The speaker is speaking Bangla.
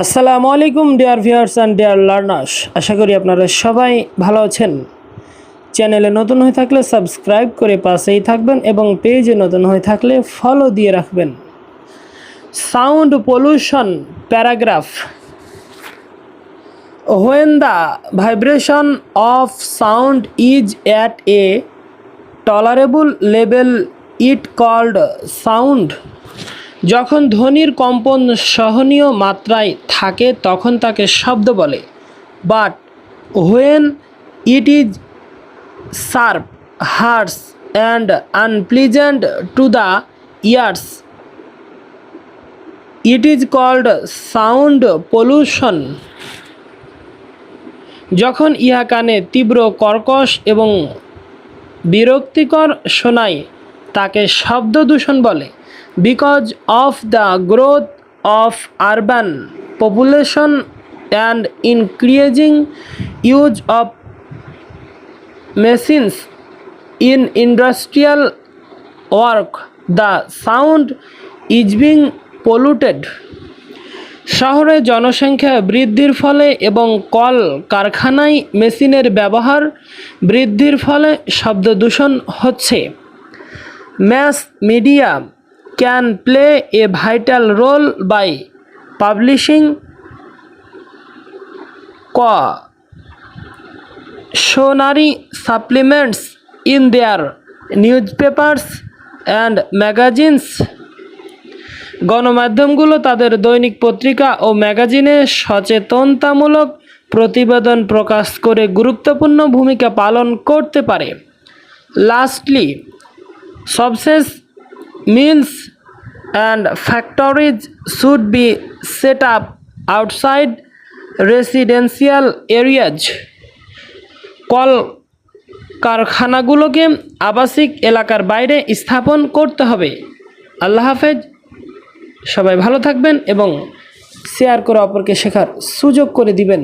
আসসালামু আলাইকুম dear viewers and dear learners, আশা করি আপনারা সবাই ভালো আছেন। চ্যানেলে নতুন হয়ে থাকলে সাবস্ক্রাইব করে পাশেই থাকবেন এবং পেজে নতুন হয়ে থাকলে ফলো দিয়ে রাখবেন। Sound pollution paragraph. When the vibration of sound is at a tolerable level it called sound. যখন ধ্বনির কম্পন সহনীয় মাত্রায় থাকে তখন তাকে শব্দ বলে। But when it is sharp, harsh and unpleasant to the ears it is called sound pollution. যখন ইহা কানে তীব্র কর্কশ এবং বিরক্তিকর শোনায় তাকে শব্দ দূষণ বলে। Because of the growth of urban population and increasing use of machines in industrial work, the sound is being polluted. শহরে জনসংখ্যা বৃদ্ধির ফলে এবং কল কারখানায় মেশিনের ব্যবহার বৃদ্ধির ফলে শব্দ দূষণ হচ্ছে। Mass media can play a vital role by publishing cautionary supplements in their newspapers and magazines. গণমাধ্যমগুলো তাদের দৈনিক পত্রিকা ও ম্যাগাজিনে সচেতনতামূলক প্রতিবেদন প্রকাশ করে গুরুত্বপূর্ণ ভূমিকা পালন করতে পারে। লাস্টলি, সবশেষ, mills and factories should be set up outside residential areas. কল কারখানাগুলোকে আবাসিক এলাকার বাইরে স্থাপন করতে হবে। আল্লাহ হাফেজ। সবাই ভালো থাকবেন এবং শেয়ার করে অপরকে শেখার সুযোগ করে দিবেন।